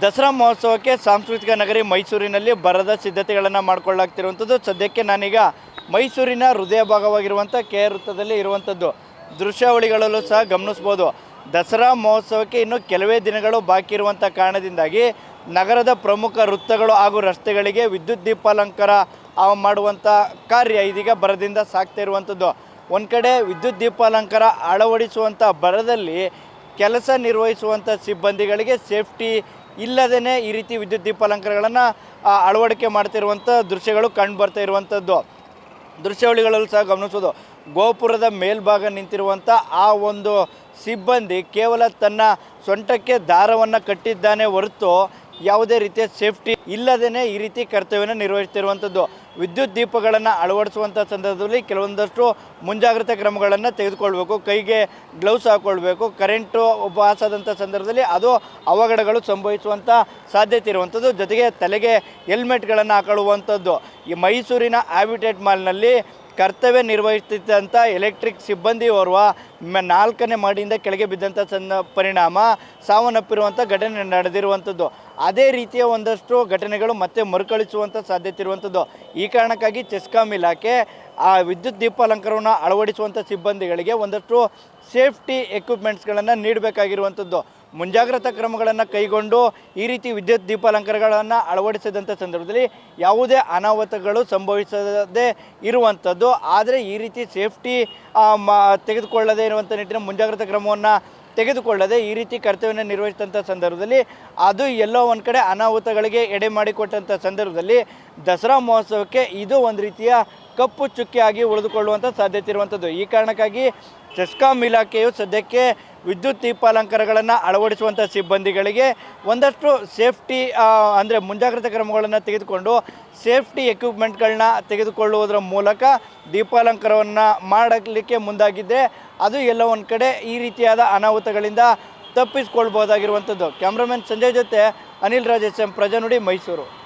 ದಸರಾ ಮಹೋತ್ಸವಕ್ಕೆ ಸಾಂಸ್ಕೃತಿಕ ನಗರಿ ಮೈಸೂರಿನಲ್ಲಿ ಬರದ ಸಿದ್ಧತೆಗಳನ್ನು ಮಾಡಿಕೊಳ್ಳಲಾಗ್ತಿರುವಂಥದ್ದು. ಸದ್ಯಕ್ಕೆ ನಾನೀಗ ಮೈಸೂರಿನ ಹೃದಯ ಭಾಗವಾಗಿರುವಂಥ ಕೆ ವೃತ್ತದಲ್ಲಿ ಇರುವಂಥದ್ದು. ದೃಶ್ಯಾವಳಿಗಳಲ್ಲೂ ಸಹ ಗಮನಿಸ್ಬೋದು. ದಸರಾ ಮಹೋತ್ಸವಕ್ಕೆ ಇನ್ನು ಕೆಲವೇ ದಿನಗಳು ಬಾಕಿ ಇರುವಂಥ ಕಾರಣದಿಂದಾಗಿ ನಗರದ ಪ್ರಮುಖ ವೃತ್ತಗಳು ಹಾಗೂ ರಸ್ತೆಗಳಿಗೆ ವಿದ್ಯುತ್ ದೀಪಾಲಂಕಾರ ಮಾಡುವಂಥ ಕಾರ್ಯ ಇದೀಗ ಬರದಿಂದ ಸಾಗ್ತಾ ಇರುವಂಥದ್ದು. ಒಂದು ಕಡೆ ವಿದ್ಯುತ್ ದೀಪಾಲಂಕಾರ ಅಳವಡಿಸುವಂಥ ಬರದಲ್ಲಿ ಕೆಲಸ ನಿರ್ವಹಿಸುವಂಥ ಸಿಬ್ಬಂದಿಗಳಿಗೆ ಸೇಫ್ಟಿ ಇಲ್ಲದೇ ಈ ರೀತಿ ವಿದ್ಯುತ್ ದೀಪಾಲಂಕಾರಗಳನ್ನು ಅಳವಡಿಕೆ ಮಾಡ್ತಿರುವಂಥ ದೃಶ್ಯಗಳು ಕಂಡು ಬರ್ತಾ ಇರುವಂಥದ್ದು. ದೃಶ್ಯಾವಳಿಗಳಲ್ಲೂ ಸಹ ಗಮನಿಸೋದು, ಗೋಪುರದ ಮೇಲ್ಭಾಗ ನಿಂತಿರುವಂಥ ಆ ಒಂದು ಸಿಬ್ಬಂದಿ ಕೇವಲ ತನ್ನ ಸೊಂಟಕ್ಕೆ ದಾರವನ್ನು ಕಟ್ಟಿದ್ದಾನೆ ಹೊರತು ಯಾವುದೇ ರೀತಿಯ ಸೇಫ್ಟಿ ಇಲ್ಲದೇ ಈ ರೀತಿ ಕರ್ತವ್ಯವನ್ನು ನಿರ್ವಹಿಸ್ತಿರುವಂಥದ್ದು. ವಿದ್ಯುತ್ ದೀಪಗಳನ್ನು ಅಳವಡಿಸುವಂಥ ಸಂದರ್ಭದಲ್ಲಿ ಕೆಲವೊಂದಷ್ಟು ಮುಂಜಾಗ್ರತಾ ಕ್ರಮಗಳನ್ನು ತೆಗೆದುಕೊಳ್ಬೇಕು. ಕೈಗೆ ಗ್ಲೌಸ್ ಹಾಕ್ಕೊಳ್ಬೇಕು. ಕರೆಂಟು ಪಾಸ್ ಆದಂಥ ಸಂದರ್ಭದಲ್ಲಿ ಅದು ಅವಘಡಗಳು ಸಂಭವಿಸುವಂಥ ಸಾಧ್ಯತೆ ಇರುವಂಥದ್ದು. ಜೊತೆಗೆ ತಲೆಗೆ ಹೆಲ್ಮೆಟ್ಗಳನ್ನು ಹಾಕೊಳ್ಳುವಂಥದ್ದು. ಈ ಮೈಸೂರಿನ ಹ್ಯಾಬಿಟೇಟ್ ಮಾಲ್ನಲ್ಲಿ ಕರ್ತವ್ಯ ನಿರ್ವಹಿಸುತ್ತಿದ್ದಂಥ ಎಲೆಕ್ಟ್ರಿಕ್ ಸಿಬ್ಬಂದಿ ಓರ್ವ 4ನೇ ಮಹಡಿಯಿಂದ ಕೆಳಗೆ ಬಿದ್ದಂಥ ಪರಿಣಾಮ ಸಾವನ್ನಪ್ಪಿರುವಂಥ ಘಟನೆ ನಡೆದಿರುವಂಥದ್ದು. ಅದೇ ರೀತಿಯ ಒಂದಷ್ಟು ಘಟನೆಗಳು ಮತ್ತೆ ಮರುಕಳಿಸುವಂಥ ಸಾಧ್ಯತೆ ಇರುವಂಥದ್ದು. ಈ ಕಾರಣಕ್ಕಾಗಿ ಚೆಸ್ಕಾಂ ಇಲಾಖೆ ಆ ವಿದ್ಯುತ್ ದೀಪಾಲಂಕಾರವನ್ನು ಅಳವಡಿಸುವಂಥ ಸಿಬ್ಬಂದಿಗಳಿಗೆ ಒಂದಷ್ಟು ಸೇಫ್ಟಿ ಎಕ್ವಿಪ್ಮೆಂಟ್ಸ್ಗಳನ್ನು ನೀಡಬೇಕಾಗಿರುವಂಥದ್ದು. ಮುಂಜಾಗ್ರತಾ ಕ್ರಮಗಳನ್ನು ಕೈಗೊಂಡು ಈ ರೀತಿ ವಿದ್ಯುತ್ ದೀಪಾಲಂಕಾರಗಳನ್ನು ಅಳವಡಿಸಿದಂಥ ಸಂದರ್ಭದಲ್ಲಿ ಯಾವುದೇ ಅನಾಹುತಗಳು ಸಂಭವಿಸದೇ ಇರುವಂಥದ್ದು. ಆದರೆ ಈ ರೀತಿ ಸೇಫ್ಟಿ ತೆಗೆದುಕೊಳ್ಳದೇ ಇರುವಂಥ ನಿಟ್ಟಿನ ಮುಂಜಾಗ್ರತಾ ಕ್ರಮವನ್ನು ತೆಗೆದುಕೊಳ್ಳದೆ ಈ ರೀತಿ ಕರ್ತವ್ಯವನ್ನು ನಿರ್ವಹಿಸಿದಂಥ ಸಂದರ್ಭದಲ್ಲಿ ಅದು ಎಲ್ಲೋ ಒಂದು ಕಡೆ ಅನಾಹುತಗಳಿಗೆ ಎಡೆ ಮಾಡಿಕೊಟ್ಟಂಥ ಸಂದರ್ಭದಲ್ಲಿ ದಸರಾ ಮಹೋತ್ಸವಕ್ಕೆ ಇದು ಒಂದು ರೀತಿಯ ಕಪ್ಪು ಚುಕ್ಕಿಯಾಗಿ ಉಳಿದುಕೊಳ್ಳುವಂಥ ಸಾಧ್ಯತೆ ಇರುವಂಥದ್ದು. ಈ ಕಾರಣಕ್ಕಾಗಿ ಚೆಸ್ಕಾಂ ಇಲಾಖೆಯು ಸದ್ಯಕ್ಕೆ ವಿದ್ಯುತ್ ದೀಪಾಲಂಕಾರಗಳನ್ನು ಅಳವಡಿಸುವಂಥ ಸಿಬ್ಬಂದಿಗಳಿಗೆ ಒಂದಷ್ಟು ಸೇಫ್ಟಿ ಅಂದರೆ ಮುಂಜಾಗ್ರತಾ ಕ್ರಮಗಳನ್ನು ತೆಗೆದುಕೊಂಡು ಸೇಫ್ಟಿ ಎಕ್ವಿಪ್ಮೆಂಟ್ಗಳನ್ನ ತೆಗೆದುಕೊಳ್ಳುವುದರ ಮೂಲಕ ದೀಪಾಲಂಕಾರವನ್ನು ಮಾಡಲಿಕ್ಕೆ ಮುಂದಾಗಿದ್ದರೆ ಅದು ಎಲ್ಲ ಒಂದು ಕಡೆ ಈ ರೀತಿಯಾದ ಅನಾಹುತಗಳಿಂದ ತಪ್ಪಿಸ್ಕೊಳ್ಬೋದಾಗಿರುವಂಥದ್ದು. ಕ್ಯಾಮ್ರಾಮನ್ ಸಂಜಯ್ ಜೊತೆ ಅನಿಲ್ ರಾಜೇಶ್, ಪ್ರಜಾನುಡಿ, ಮೈಸೂರು.